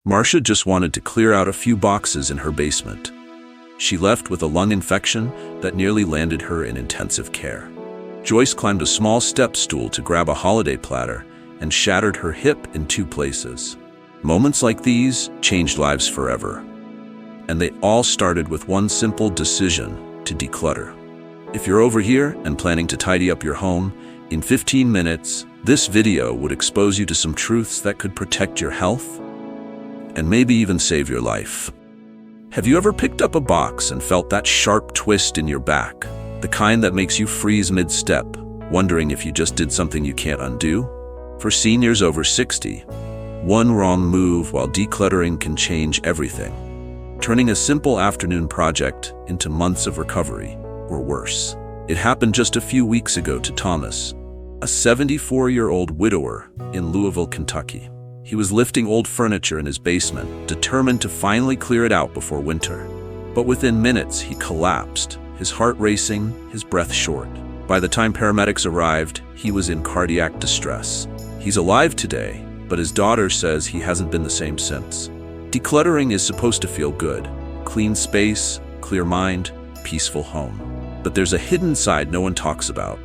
Marcia just wanted to clear out a few boxes in her basement. She left with a lung infection that nearly landed her in intensive care. Joyce climbed a small step stool to grab a holiday platter and shattered her hip in 2 places. Moments like these changed lives forever. And they all started with one simple decision: to declutter. If you're over here and planning to tidy up your home, in 15 minutes, this video would expose you to some truths that could protect your health and maybe even save your life. Have you ever picked up a box and felt that sharp twist in your back? The kind that makes you freeze mid-step, wondering if you just did something you can't undo? For seniors over 60, one wrong move while decluttering can change everything, turning a simple afternoon project into months of recovery, or worse. It happened just a few weeks ago to Thomas, a 74-year-old widower in Louisville, Kentucky. He was lifting old furniture in his basement, determined to finally clear it out before winter. But within minutes, he collapsed, his heart racing, his breath short. By the time paramedics arrived, he was in cardiac distress. He's alive today, but his daughter says he hasn't been the same since. Decluttering is supposed to feel good: clean space, clear mind, peaceful home. But there's a hidden side no one talks about: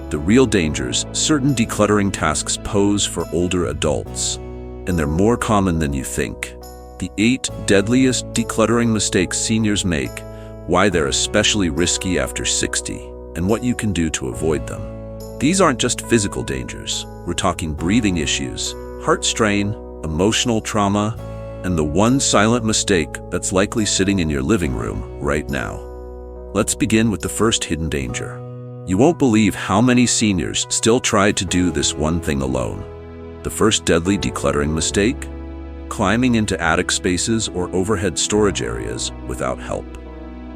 the real dangers certain decluttering tasks pose for older adults. And they're more common than you think. The 8 deadliest decluttering mistakes seniors make, why they're especially risky after 60, and what you can do to avoid them. These aren't just physical dangers. We're talking breathing issues, heart strain, emotional trauma, and the one silent mistake that's likely sitting in your living room right now. Let's begin with the first hidden danger. You won't believe how many seniors still try to do this one thing alone. The first deadly decluttering mistake: climbing into attic spaces or overhead storage areas without help.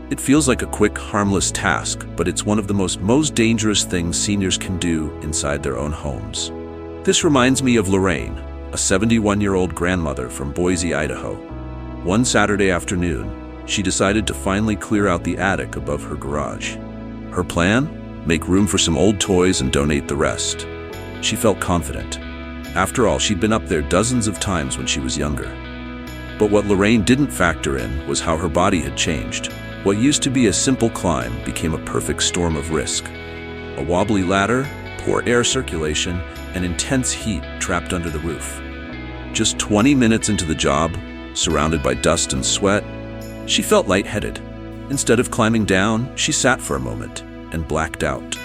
It feels like a quick, harmless task, but it's one of the most dangerous things seniors can do inside their own homes. This reminds me of Lorraine, a 71-year-old grandmother from Boise, Idaho. One Saturday afternoon, she decided to finally clear out the attic above her garage. Her plan? Make room for some old toys and donate the rest. She felt confident. After all, she'd been up there dozens of times when she was younger. But what Lorraine didn't factor in was how her body had changed. What used to be a simple climb became a perfect storm of risk. A wobbly ladder, poor air circulation, and intense heat trapped under the roof. Just 20 minutes into the job, surrounded by dust and sweat, she felt lightheaded. Instead of climbing down, she sat for a moment and blacked out.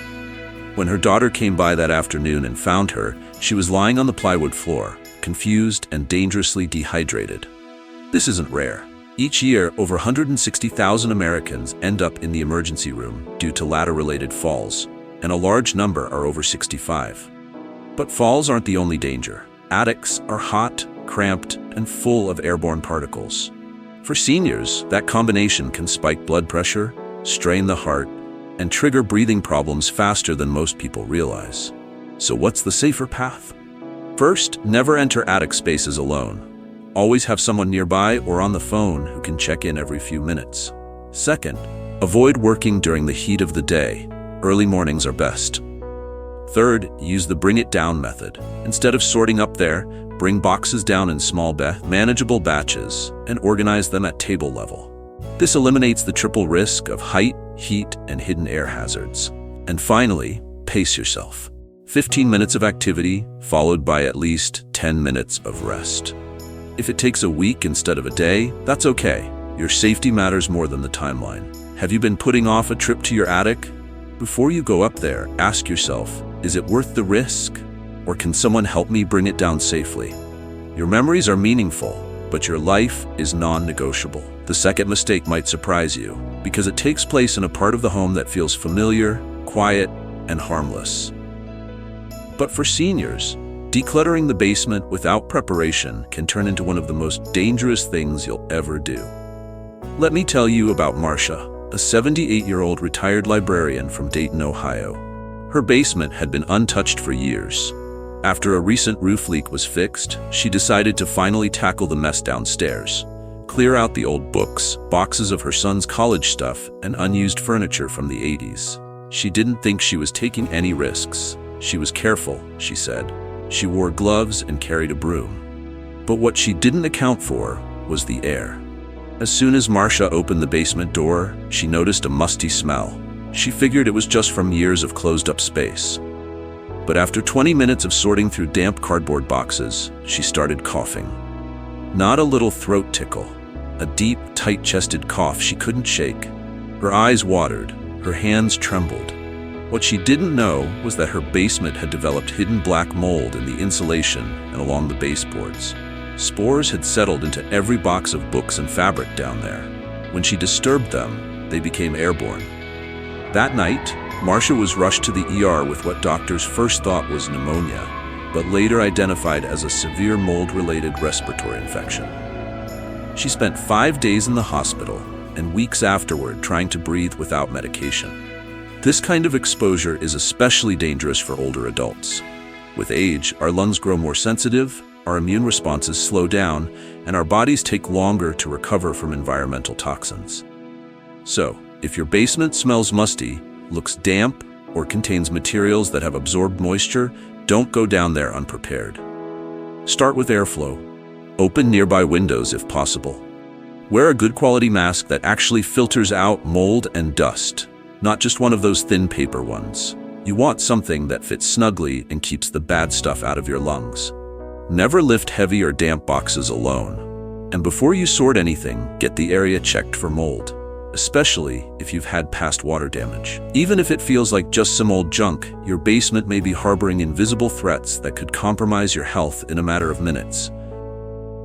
When her daughter came by that afternoon and found her, she was lying on the plywood floor, confused and dangerously dehydrated. This isn't rare. Each year, over 160,000 Americans end up in the emergency room due to ladder-related falls, and a large number are over 65. But falls aren't the only danger. Attics are hot, cramped, and full of airborne particles. For seniors, that combination can spike blood pressure, strain the heart, and trigger breathing problems faster than most people realize. So what's the safer path? First, never enter attic spaces alone. Always have someone nearby or on the phone who can check in every few minutes. Second, avoid working during the heat of the day. Early mornings are best. Third, use the bring it down method. Instead of sorting up there, bring boxes down in small, manageable batches and organize them at table level. This eliminates the triple risk of height, heat, and hidden air hazards. And finally, pace yourself. 15 minutes of activity, followed by at least 10 minutes of rest. If it takes a week instead of a day, that's okay. Your safety matters more than the timeline. Have you been putting off a trip to your attic? Before you go up there, ask yourself, is it worth the risk? Or can someone help me bring it down safely? Your memories are meaningful, but your life is non-negotiable. The second mistake might surprise you, because it takes place in a part of the home that feels familiar, quiet, and harmless. But for seniors, decluttering the basement without preparation can turn into one of the most dangerous things you'll ever do. Let me tell you about Marcia, a 78-year-old retired librarian from Dayton, Ohio. Her basement had been untouched for years. After a recent roof leak was fixed, she decided to finally tackle the mess downstairs, clear out the old books, boxes of her son's college stuff, and unused furniture from the 80s. She didn't think she was taking any risks. She was careful, she said. She wore gloves and carried a broom. But what she didn't account for was the air. As soon as Marcia opened the basement door, she noticed a musty smell. She figured it was just from years of closed-up space. But after 20 minutes of sorting through damp cardboard boxes, she started coughing. Not a little throat tickle, a deep, tight-chested cough she couldn't shake. Her eyes watered, her hands trembled. What she didn't know was that her basement had developed hidden black mold in the insulation and along the baseboards. Spores had settled into every box of books and fabric down there. When she disturbed them, they became airborne. That night, Marcia was rushed to the ER with what doctors first thought was pneumonia, but later identified as a severe mold-related respiratory infection. She spent 5 days in the hospital and weeks afterward trying to breathe without medication. This kind of exposure is especially dangerous for older adults. With age, our lungs grow more sensitive, our immune responses slow down, and our bodies take longer to recover from environmental toxins. So, if your basement smells musty, looks damp, or contains materials that have absorbed moisture, don't go down there unprepared. Start with airflow. Open nearby windows if possible. Wear a good quality mask that actually filters out mold and dust, not just one of those thin paper ones. You want something that fits snugly and keeps the bad stuff out of your lungs. Never lift heavy or damp boxes alone. And before you sort anything, get the area checked for mold, especially if you've had past water damage. Even if it feels like just some old junk, your basement may be harboring invisible threats that could compromise your health in a matter of minutes.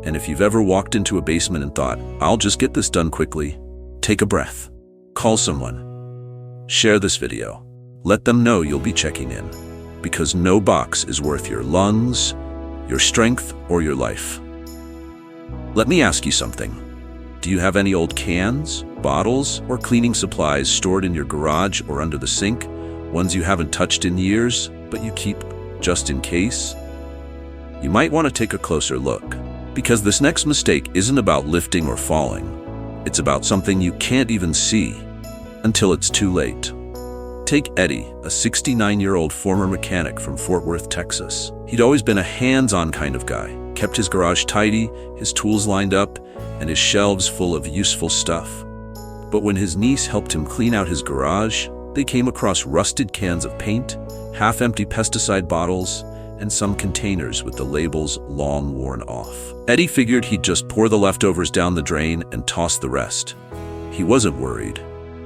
And if you've ever walked into a basement and thought, "I'll just get this done quickly," take a breath. Call someone. Share this video. Let them know you'll be checking in, because no box is worth your lungs, your strength, or your life. Let me ask you something. Do you have any old cans, bottles, or cleaning supplies stored in your garage or under the sink? Ones you haven't touched in years, but you keep just in case? You might want to take a closer look, because this next mistake isn't about lifting or falling. It's about something you can't even see until it's too late. Take Eddie, a 69-year-old former mechanic from Fort Worth, Texas. He'd always been a hands-on kind of guy, kept his garage tidy, his tools lined up, and his shelves full of useful stuff. But when his niece helped him clean out his garage, they came across rusted cans of paint, half-empty pesticide bottles, and some containers with the labels long worn off. Eddie figured he'd just pour the leftovers down the drain and toss the rest. He wasn't worried.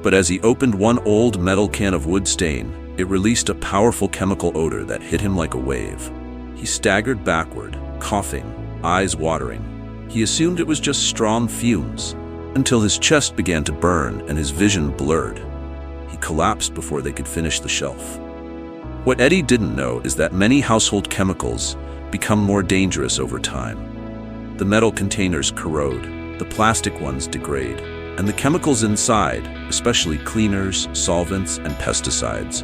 But as he opened one old metal can of wood stain, it released a powerful chemical odor that hit him like a wave. He staggered backward, coughing, eyes watering. He assumed it was just strong fumes, until his chest began to burn and his vision blurred. He collapsed before they could finish the shelf. What Eddie didn't know is that many household chemicals become more dangerous over time. The metal containers corrode, the plastic ones degrade, and the chemicals inside, especially cleaners, solvents, and pesticides,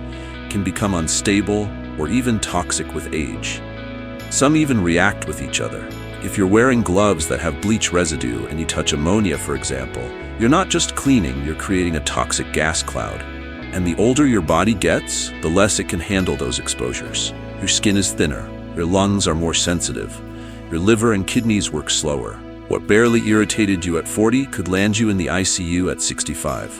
can become unstable or even toxic with age. Some even react with each other. If you're wearing gloves that have bleach residue and you touch ammonia, for example, you're not just cleaning, you're creating a toxic gas cloud. And the older your body gets, the less it can handle those exposures. Your skin is thinner, your lungs are more sensitive, your liver and kidneys work slower. What barely irritated you at 40 could land you in the ICU at 65.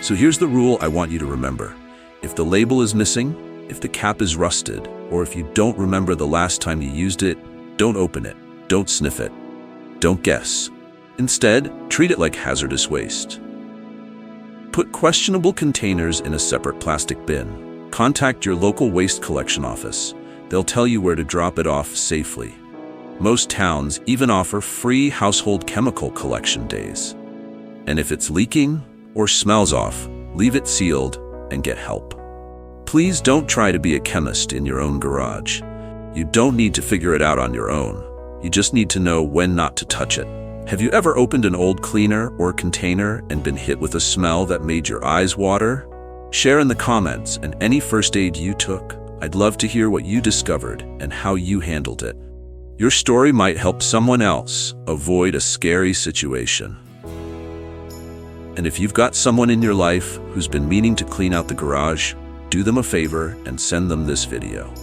So here's the rule I want you to remember. If the label is missing, if the cap is rusted, or if you don't remember the last time you used it, don't open it, don't sniff it, don't guess. Instead, treat it like hazardous waste. Put questionable containers in a separate plastic bin. Contact your local waste collection office. They'll tell you where to drop it off safely. Most towns even offer free household chemical collection days. And if it's leaking or smells off, leave it sealed and get help. Please don't try to be a chemist in your own garage. You don't need to figure it out on your own. You just need to know when not to touch it. Have you ever opened an old cleaner or container and been hit with a smell that made your eyes water? Share in the comments and any first aid you took. I'd love to hear what you discovered and how you handled it. Your story might help someone else avoid a scary situation. And if you've got someone in your life who's been meaning to clean out the garage, do them a favor and send them this video.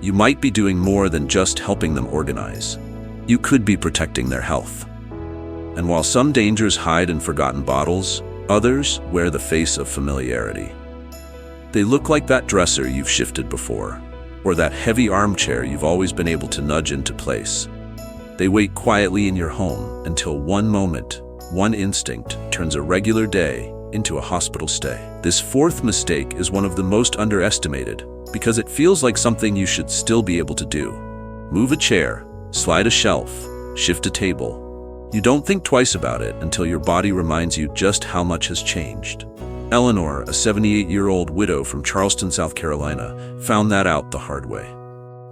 You might be doing more than just helping them organize. you could be protecting their health. And while some dangers hide in forgotten bottles, others wear the face of familiarity. They look like that dresser you've shifted before, or that heavy armchair you've always been able to nudge into place. They wait quietly in your home until one moment, one instinct, turns a regular day into a hospital stay. This fourth mistake is one of the most underestimated because it feels like something you should still be able to do. Move a chair, slide a shelf, shift a table. You don't think twice about it until your body reminds you just how much has changed. Eleanor, a 78-year-old widow from Charleston, South Carolina, found that out the hard way.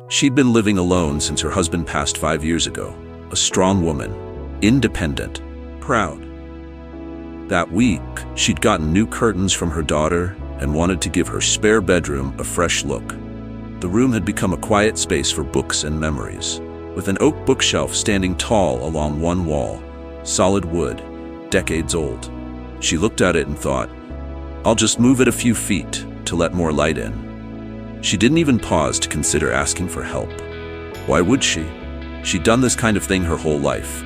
She'd been living alone since her husband passed 5 years ago. A strong woman, independent, proud. That week, she'd gotten new curtains from her daughter and wanted to give her spare bedroom a fresh look. The room had become a quiet space for books and memories, with an oak bookshelf standing tall along one wall, solid wood, decades old. She looked at it and thought, "I'll just move it a few feet to let more light in." She didn't even pause to consider asking for help. Why would she? She'd done this kind of thing her whole life.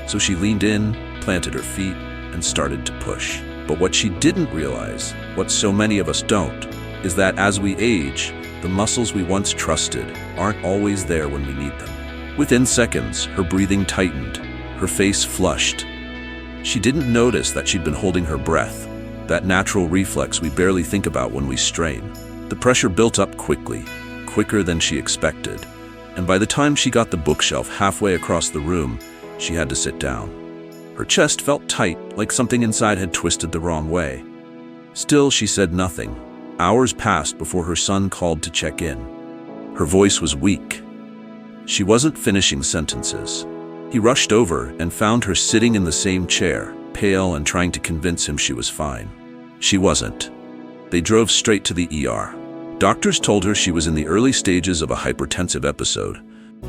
So she leaned in, planted her feet, and started to push. But what she didn't realize, what so many of us don't, is that as we age, the muscles we once trusted aren't always there when we need them. Within seconds, her breathing tightened, her face flushed. She didn't notice that she'd been holding her breath, that natural reflex we barely think about when we strain. The pressure built up quickly, quicker than she expected, and by the time she got the bookshelf halfway across the room, she had to sit down. Her chest felt tight, like something inside had twisted the wrong way. Still, she said nothing. Hours passed before her son called to check in. Her voice was weak. She wasn't finishing sentences. He rushed over and found her sitting in the same chair, pale and trying to convince him she was fine. She wasn't. They drove straight to the ER. Doctors told her she was in the early stages of a hypertensive episode.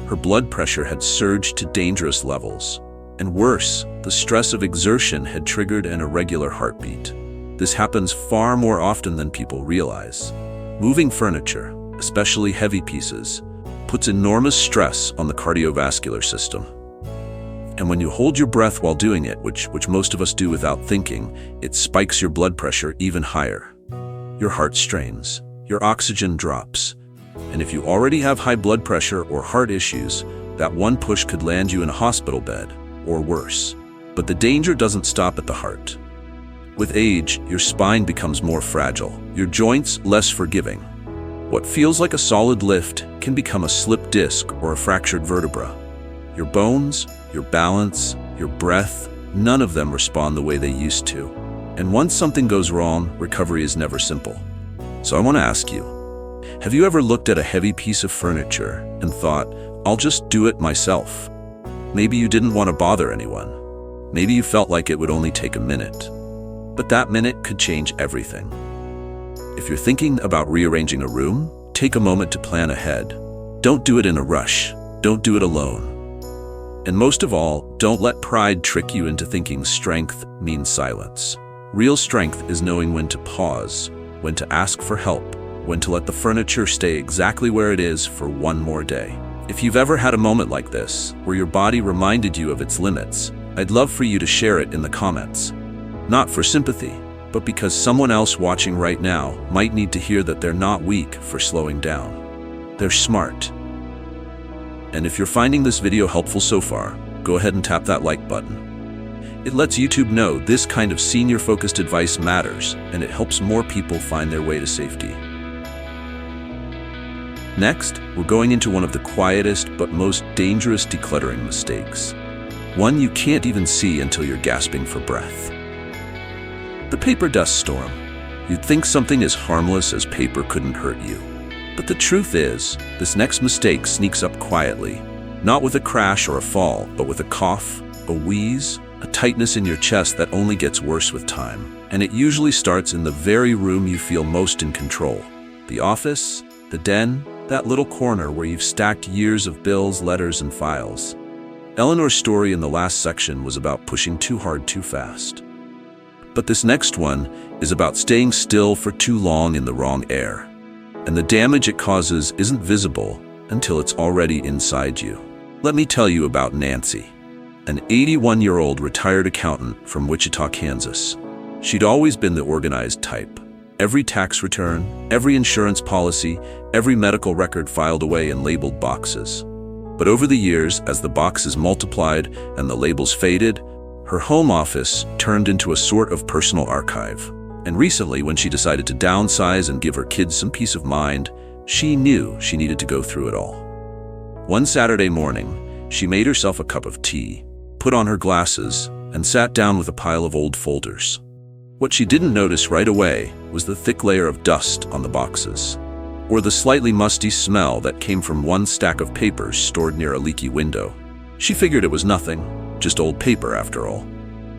Her blood pressure had surged to dangerous levels. And worse, the stress of exertion had triggered an irregular heartbeat. This happens far more often than people realize. Moving furniture, especially heavy pieces, puts enormous stress on the cardiovascular system. And when you hold your breath while doing it, which most of us do without thinking, it spikes your blood pressure even higher. Your heart strains, your oxygen drops, and if you already have high blood pressure or heart issues, that one push could land you in a hospital bed, or worse. But the danger doesn't stop at the heart. With age, your spine becomes more fragile, your joints less forgiving. What feels like a solid lift can become a slipped disc or a fractured vertebra. Your bones, your balance, your breath, none of them respond the way they used to. And once something goes wrong, recovery is never simple. So I want to ask you, have you ever looked at a heavy piece of furniture and thought, "I'll just do it myself"? Maybe you didn't want to bother anyone. Maybe you felt like it would only take a minute. But that minute could change everything. If you're thinking about rearranging a room, take a moment to plan ahead. Don't do it in a rush. Don't do it alone. And most of all, don't let pride trick you into thinking strength means silence. Real strength is knowing when to pause, when to ask for help, when to let the furniture stay exactly where it is for one more day. If you've ever had a moment like this, where your body reminded you of its limits, I'd love for you to share it in the comments. Not for sympathy, but because someone else watching right now might need to hear that they're not weak for slowing down. They're smart. And if you're finding this video helpful so far, go ahead and tap that like button. It lets YouTube know this kind of senior-focused advice matters, and it helps more people find their way to safety. Next, we're going into one of the quietest but most dangerous decluttering mistakes. One you can't even see until you're gasping for breath. The paper dust storm. You'd think something as harmless as paper couldn't hurt you. But the truth is, this next mistake sneaks up quietly, not with a crash or a fall, but with a cough, a wheeze, a tightness in your chest that only gets worse with time. And it usually starts in the very room you feel most in control. The office, the den, that little corner where you've stacked years of bills, letters, and files. Eleanor's story in the last section was about pushing too hard too fast. But this next one is about staying still for too long in the wrong air. And the damage it causes isn't visible until it's already inside you. Let me tell you about Nancy, an 81-year-old retired accountant from Wichita, Kansas. She'd always been the organized type. Every tax return, every insurance policy, every medical record filed away in labeled boxes. But over the years, as the boxes multiplied and the labels faded, her home office turned into a sort of personal archive. And recently, when she decided to downsize and give her kids some peace of mind, she knew she needed to go through it all. One Saturday morning, she made herself a cup of tea, put on her glasses, and sat down with a pile of old folders. What she didn't notice right away was the thick layer of dust on the boxes, or the slightly musty smell that came from one stack of papers stored near a leaky window. She figured it was nothing, just old paper after all.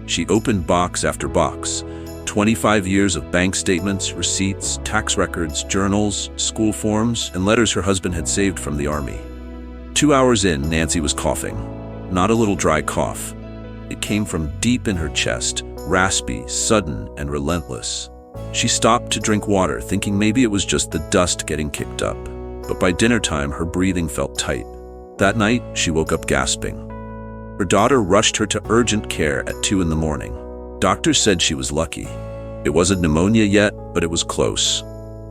She opened box after box, 25 years of bank statements, receipts, tax records, journals, school forms, and letters her husband had saved from the army. 2 hours in, Nancy was coughing. Not a little dry cough. It came from deep in her chest, raspy, sudden, and relentless. She stopped to drink water, thinking maybe it was just the dust getting kicked up. But by dinner time, her breathing felt tight. That night, she woke up gasping. Her daughter rushed her to urgent care at 2 in the morning. Doctors said she was lucky. It wasn't pneumonia yet, but it was close.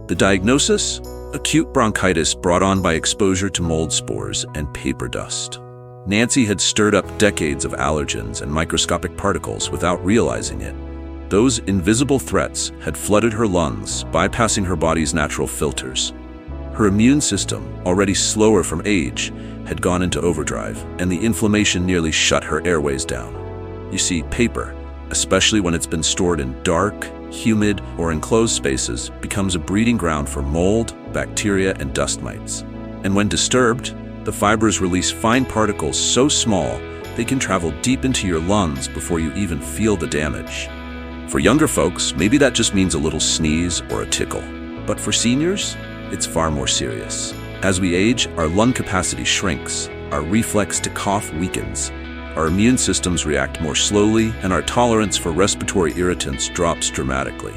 The diagnosis? Acute bronchitis brought on by exposure to mold spores and paper dust. Nancy had stirred up decades of allergens and microscopic particles without realizing it. Those invisible threats had flooded her lungs, bypassing her body's natural filters. Her immune system, already slower from age, had gone into overdrive, and the inflammation nearly shut her airways down. You see, paper, especially when it's been stored in dark, humid, or enclosed spaces, becomes a breeding ground for mold, bacteria, and dust mites. And when disturbed, the fibers release fine particles so small they can travel deep into your lungs before you even feel the damage. For younger folks, maybe that just means a little sneeze or a tickle. But for seniors, it's far more serious. As we age, our lung capacity shrinks, our reflex to cough weakens, our immune systems react more slowly, and our tolerance for respiratory irritants drops dramatically.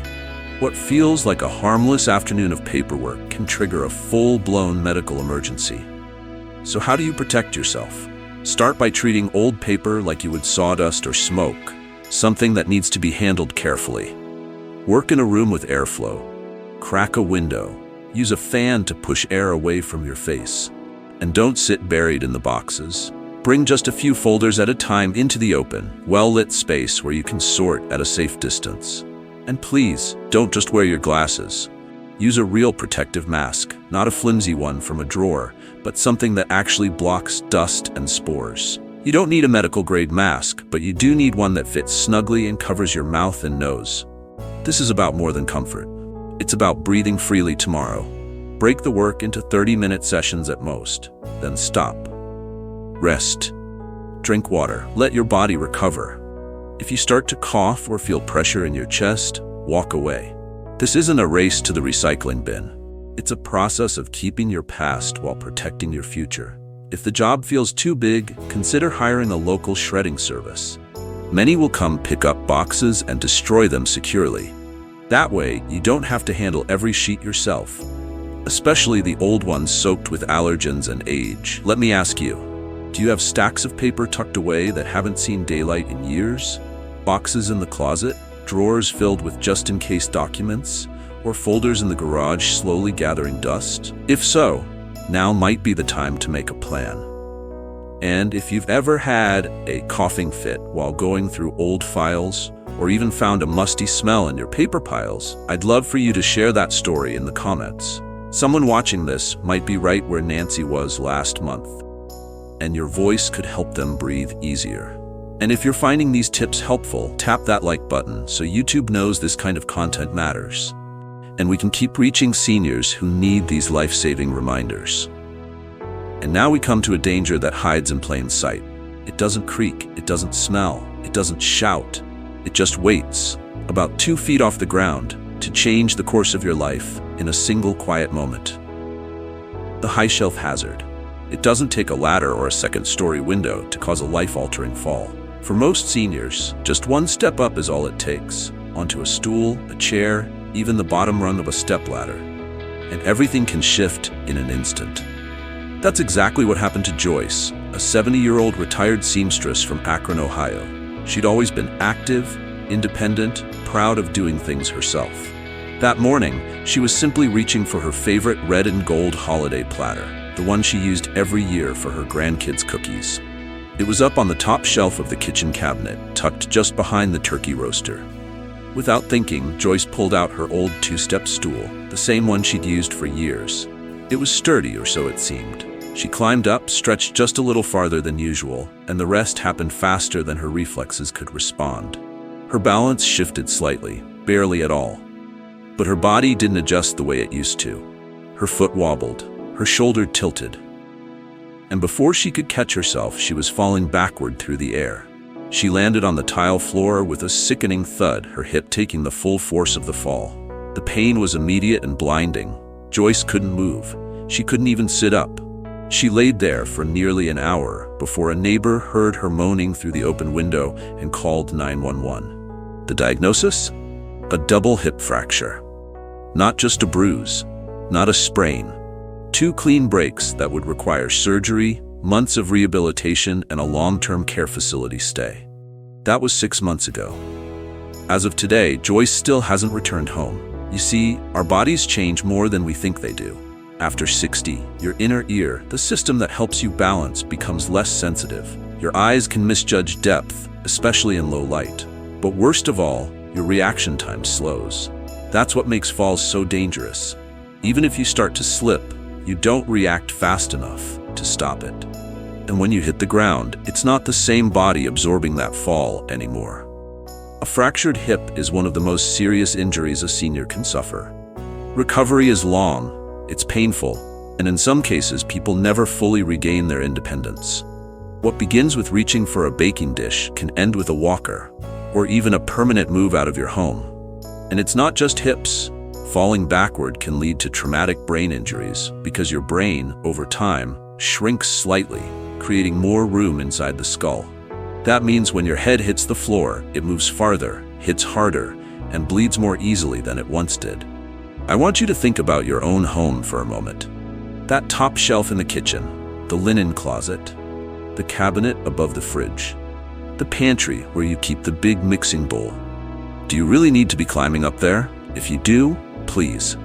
What feels like a harmless afternoon of paperwork can trigger a full-blown medical emergency. So how do you protect yourself? Start by treating old paper like you would sawdust or smoke, something that needs to be handled carefully. Work in a room with airflow. Crack a window. Use a fan to push air away from your face. And don't sit buried in the boxes. Bring just a few folders at a time into the open, well-lit space where you can sort at a safe distance. And please, don't just wear your glasses. Use a real protective mask, not a flimsy one from a drawer, but something that actually blocks dust and spores. You don't need a medical-grade mask, but you do need one that fits snugly and covers your mouth and nose. This is about more than comfort. It's about breathing freely tomorrow. Break the work into 30-minute sessions at most, then stop. Rest. Drink water. Let your body recover. If you start to cough or feel pressure in your chest, walk away. This isn't a race to the recycling bin. It's a process of keeping your past while protecting your future. If the job feels too big, consider hiring a local shredding service. Many will come pick up boxes and destroy them securely. That way, you don't have to handle every sheet yourself, especially the old ones soaked with allergens and age. Let me ask you, do you have stacks of paper tucked away that haven't seen daylight in years? Boxes in the closet? Drawers filled with just-in-case documents? Or folders in the garage slowly gathering dust? If so, now might be the time to make a plan. And if you've ever had a coughing fit while going through old files, or even found a musty smell in your paper piles, I'd love for you to share that story in the comments. Someone watching this might be right where Nancy was last month, and your voice could help them breathe easier. And if you're finding these tips helpful, tap that like button so YouTube knows this kind of content matters. And we can keep reaching seniors who need these life-saving reminders. And now we come to a danger that hides in plain sight. It doesn't creak, it doesn't smell, it doesn't shout. It just waits, about 2 feet off the ground, to change the course of your life in a single quiet moment. The high shelf hazard. It doesn't take a ladder or a second-story window to cause a life-altering fall. For most seniors, just one step up is all it takes. Onto a stool, a chair, even the bottom rung of a stepladder. And everything can shift in an instant. That's exactly what happened to Joyce, a 70-year-old retired seamstress from Akron, Ohio. She'd always been active, independent, proud of doing things herself. That morning, she was simply reaching for her favorite red and gold holiday platter, the one she used every year for her grandkids' cookies. It was up on the top shelf of the kitchen cabinet, tucked just behind the turkey roaster. Without thinking, Joyce pulled out her old two-step stool, the same one she'd used for years. It was sturdy, or so it seemed. She climbed up, stretched just a little farther than usual, and the rest happened faster than her reflexes could respond. Her balance shifted slightly, barely at all. But her body didn't adjust the way it used to. Her foot wobbled, her shoulder tilted. And before she could catch herself, she was falling backward through the air. She landed on the tile floor with a sickening thud, her hip taking the full force of the fall. The pain was immediate and blinding. Joyce couldn't move. She couldn't even sit up. She laid there for nearly an hour before a neighbor heard her moaning through the open window and called 911. The diagnosis? A double hip fracture. Not just a bruise, not a sprain. 2 clean breaks that would require surgery, months of rehabilitation, and a long-term care facility stay. That was 6 months ago. As of today, Joyce still hasn't returned home. You see, our bodies change more than we think they do. After 60, your inner ear, the system that helps you balance, becomes less sensitive. Your eyes can misjudge depth, especially in low light. But worst of all, your reaction time slows. That's what makes falls so dangerous. Even if you start to slip, you don't react fast enough to stop it. And when you hit the ground, it's not the same body absorbing that fall anymore. A fractured hip is one of the most serious injuries a senior can suffer. Recovery is long, it's painful, and in some cases, people never fully regain their independence. What begins with reaching for a baking dish can end with a walker, or even a permanent move out of your home. And it's not just hips. Falling backward can lead to traumatic brain injuries because your brain, over time, shrinks slightly, creating more room inside the skull. That means when your head hits the floor, it moves farther, hits harder, and bleeds more easily than it once did. I want you to think about your own home for a moment. That top shelf in the kitchen, the linen closet, the cabinet above the fridge, the pantry where you keep the big mixing bowl. Do you really need to be climbing up there? If you do, please,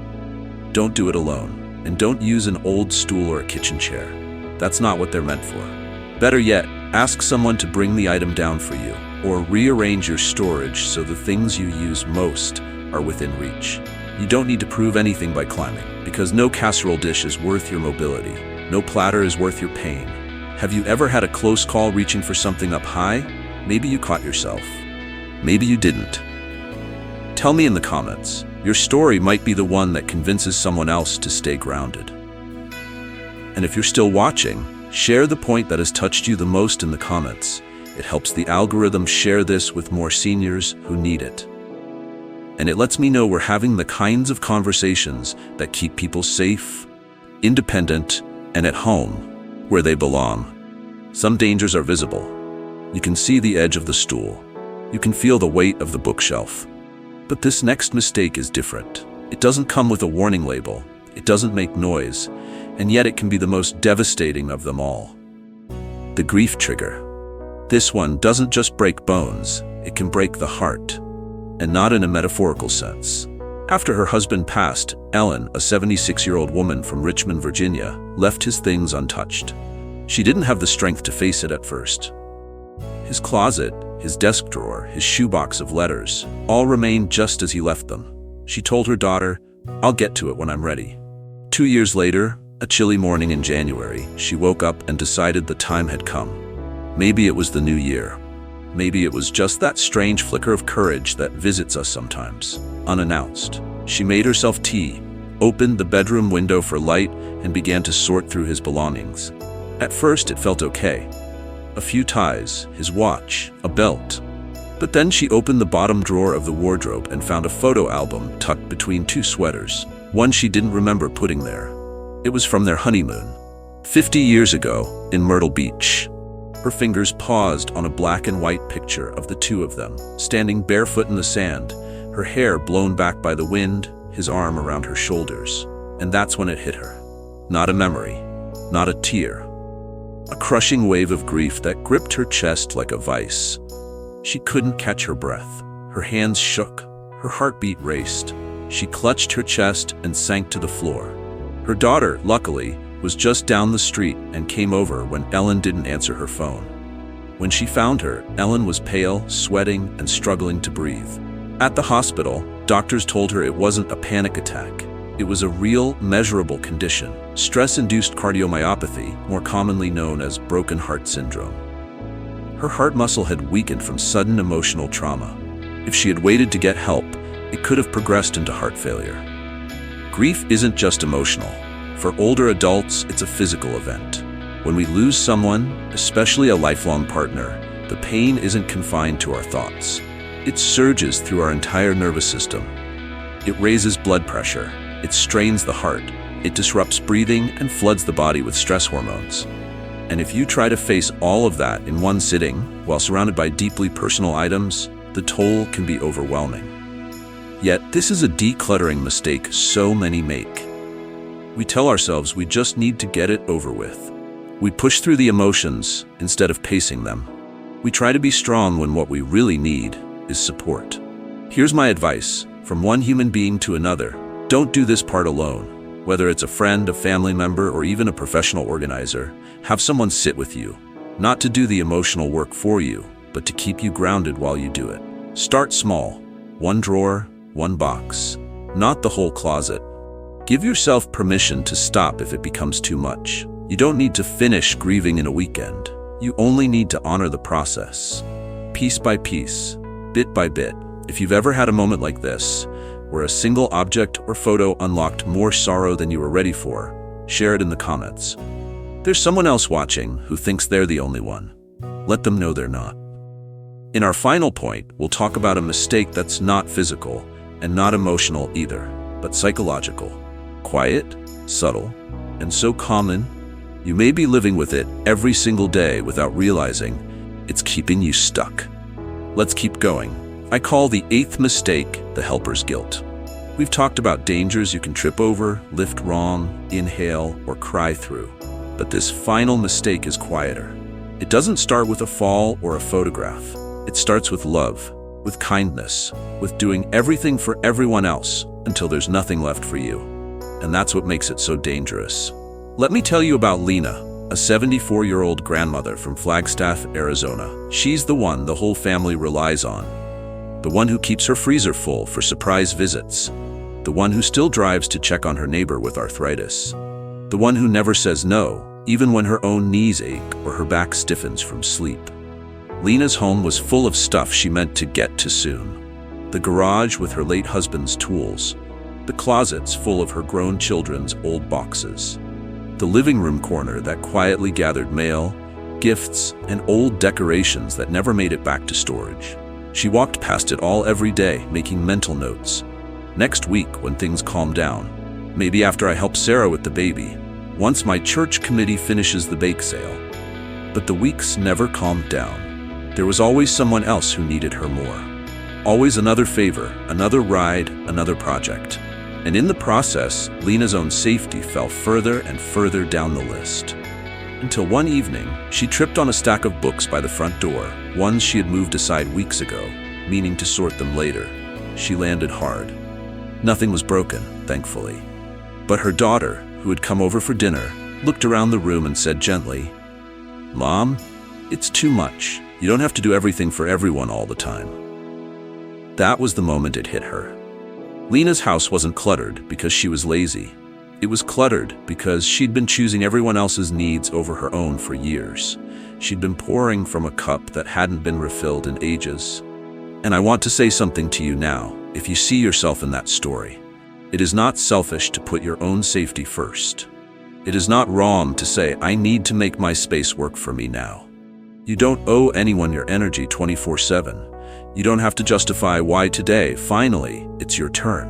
don't do it alone, and don't use an old stool or a kitchen chair. That's not what they're meant for. Better yet, ask someone to bring the item down for you, or rearrange your storage so the things you use most are within reach. You don't need to prove anything by climbing, because no casserole dish is worth your mobility. No platter is worth your pain. Have you ever had a close call reaching for something up high? Maybe you caught yourself. Maybe you didn't. Tell me in the comments. Your story might be the one that convinces someone else to stay grounded. And if you're still watching, share the point that has touched you the most in the comments. It helps the algorithm share this with more seniors who need it. And it lets me know we're having the kinds of conversations that keep people safe, independent, and at home, where they belong. Some dangers are visible. You can see the edge of the stool. You can feel the weight of the bookshelf. But this next mistake is different. It doesn't come with a warning label. It doesn't make noise, and yet it can be the most devastating of them all. The grief trigger. This one doesn't just break bones, it can break the heart. And not in a metaphorical sense. After her husband passed, Ellen, a 76-year-old woman from Richmond, Virginia, left his things untouched. She didn't have the strength to face it at first. His closet, his desk drawer, his shoebox of letters, all remained just as he left them. She told her daughter, "I'll get to it when I'm ready." 2 years later, a chilly morning in January, she woke up and decided the time had come. Maybe it was the new year. Maybe it was just that strange flicker of courage that visits us sometimes, unannounced. She made herself tea, opened the bedroom window for light, and began to sort through his belongings. At first, it felt okay. A few ties, his watch, a belt. But then she opened the bottom drawer of the wardrobe and found a photo album tucked between 2 sweaters, one she didn't remember putting there. It was from their honeymoon, 50 years ago, in Myrtle Beach. Her fingers paused on a black and white picture of the 2 of them, standing barefoot in the sand, her hair blown back by the wind, his arm around her shoulders. And that's when it hit her. Not a memory, not a tear. a crushing wave of grief that gripped her chest like a vice. She couldn't catch her breath. Her hands shook. Her heartbeat raced. She clutched her chest and sank to the floor. Her daughter, luckily, was just down the street and came over when Ellen didn't answer her phone. When she found her, Ellen was pale, sweating, and struggling to breathe. At the hospital, doctors told her it wasn't a panic attack. It was a real, measurable condition, stress-induced cardiomyopathy, more commonly known as broken heart syndrome. Her heart muscle had weakened from sudden emotional trauma. If she had waited to get help, it could have progressed into heart failure. Grief isn't just emotional. For older adults, it's a physical event. When we lose someone, especially a lifelong partner, the pain isn't confined to our thoughts. It surges through our entire nervous system. It raises blood pressure. It strains the heart. It disrupts breathing and floods the body with stress hormones. And if you try to face all of that in one sitting, while surrounded by deeply personal items, the toll can be overwhelming. Yet, this is a decluttering mistake so many make. We tell ourselves we just need to get it over with. We push through the emotions instead of pacing them. We try to be strong when what we really need is support. Here's my advice, from one human being to another: don't do this part alone. Whether it's a friend, a family member, or even a professional organizer, have someone sit with you, not to do the emotional work for you, but to keep you grounded while you do it. Start small, one drawer, one box, not the whole closet. Give yourself permission to stop if it becomes too much. You don't need to finish grieving in a weekend. You only need to honor the process. Piece by piece, bit by bit. If you've ever had a moment like this, where a single object or photo unlocked more sorrow than you were ready for, share it in the comments. There's someone else watching who thinks they're the only one. Let them know they're not. In our final point, we'll talk about a mistake that's not physical and not emotional either, but psychological. Quiet, subtle, and so common, you may be living with it every single day without realizing it's keeping you stuck. Let's keep going. I call the 8th mistake the helper's guilt. We've talked about dangers you can trip over, lift wrong, inhale, or cry through. But this final mistake is quieter. It doesn't start with a fall or a photograph. It starts with love, with kindness, with doing everything for everyone else until there's nothing left for you. And that's what makes it so dangerous. Let me tell you about Lena, a 74-year-old grandmother from Flagstaff, Arizona. She's the one the whole family relies on. The one who keeps her freezer full for surprise visits. The one who still drives to check on her neighbor with arthritis. The one who never says no, even when her own knees ache or her back stiffens from sleep. Lena's home was full of stuff she meant to get to soon. The garage with her late husband's tools. The closets full of her grown children's old boxes. The living room corner that quietly gathered mail, gifts, and old decorations that never made it back to storage. She walked past it all every day, making mental notes. Next week, when things calm down, maybe after I help Sarah with the baby, once my church committee finishes the bake sale. But the weeks never calmed down. There was always someone else who needed her more. Always another favor, another ride, another project. And in the process, Lena's own safety fell further and further down the list. Until one evening, she tripped on a stack of books by the front door, ones she had moved aside weeks ago, meaning to sort them later. She landed hard. Nothing was broken, thankfully. But her daughter, who had come over for dinner, looked around the room and said gently, "Mom, it's too much. You don't have to do everything for everyone all the time." That was the moment it hit her. Lena's house wasn't cluttered because she was lazy. It was cluttered because she'd been choosing everyone else's needs over her own for years. She'd been pouring from a cup that hadn't been refilled in ages. And I want to say something to you now, if you see yourself in that story. It is not selfish to put your own safety first. It is not wrong to say, "I need to make my space work for me now." You don't owe anyone your energy 24/7. You don't have to justify why today, finally, it's your turn.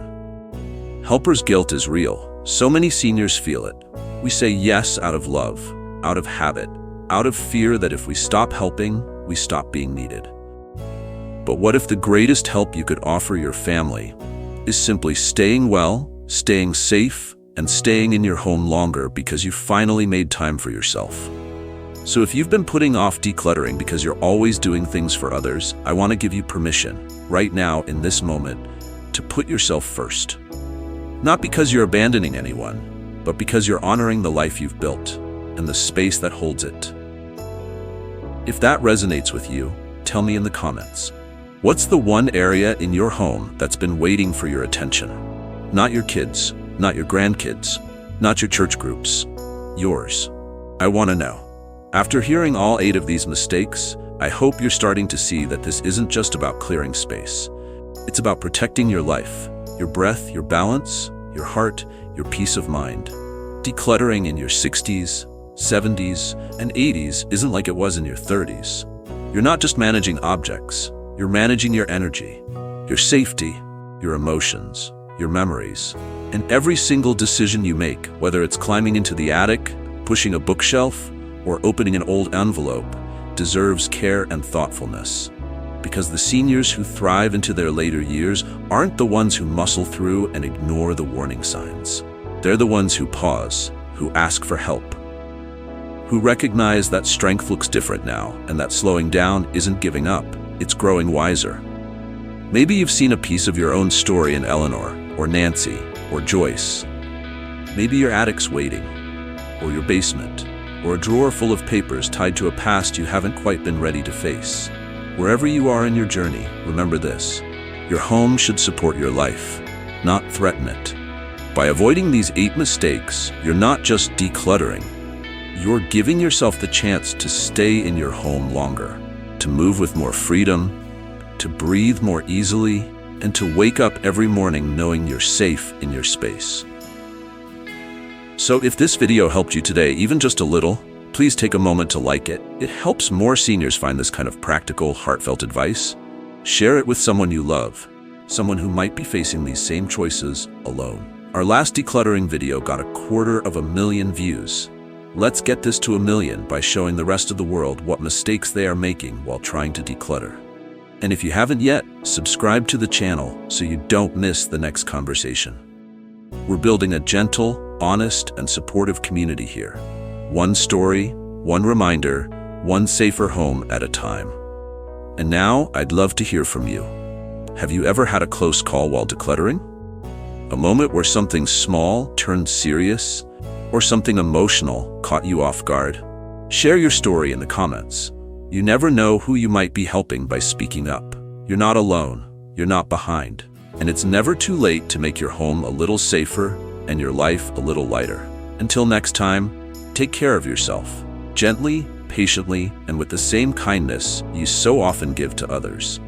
Helper's guilt is real. So many seniors feel it. We say yes out of love, out of habit, out of fear that if we stop helping, we stop being needed. But what if the greatest help you could offer your family is simply staying well, staying safe, and staying in your home longer because you finally made time for yourself? So if you've been putting off decluttering because you're always doing things for others, I want to give you permission, right now in this moment, to put yourself first. Not because you're abandoning anyone, but because you're honoring the life you've built and the space that holds it. If that resonates with you, tell me in the comments. What's the one area in your home that's been waiting for your attention? Not your kids, not your grandkids, not your church groups. Yours. I want to know. After hearing all 8 of these mistakes, I hope you're starting to see that this isn't just about clearing space. It's about protecting your life, your breath, your balance, your heart, your peace of mind. Decluttering in your 60s, 70s, and 80s isn't like it was in your 30s. You're not just managing objects, you're managing your energy, your safety, your emotions, your memories, and every single decision you make, whether it's climbing into the attic, pushing a bookshelf, or opening an old envelope, deserves care and thoughtfulness. Because the seniors who thrive into their later years aren't the ones who muscle through and ignore the warning signs. They're the ones who pause, who ask for help, who recognize that strength looks different now and that slowing down isn't giving up, it's growing wiser. Maybe you've seen a piece of your own story in Eleanor, or Nancy, or Joyce. Maybe your attic's waiting, or your basement, or a drawer full of papers tied to a past you haven't quite been ready to face. Wherever you are in your journey, remember this: your home should support your life, not threaten it. By avoiding these 8 mistakes, you're not just decluttering, you're giving yourself the chance to stay in your home longer, to move with more freedom, to breathe more easily, and to wake up every morning knowing you're safe in your space. So if this video helped you today, even just a little, please take a moment to like it. It helps more seniors find this kind of practical, heartfelt advice. Share it with someone you love, someone who might be facing these same choices alone. Our last decluttering video got 250,000 views. Let's get this to 1 million by showing the rest of the world what mistakes they are making while trying to declutter. And if you haven't yet, subscribe to the channel so you don't miss the next conversation. We're building a gentle, honest, and supportive community here. One story, one reminder, one safer home at a time. And now, I'd love to hear from you. Have you ever had a close call while decluttering? A moment where something small turned serious, or something emotional caught you off guard? Share your story in the comments. You never know who you might be helping by speaking up. You're not alone, you're not behind, and it's never too late to make your home a little safer and your life a little lighter. Until next time, take care of yourself, gently, patiently, and with the same kindness you so often give to others.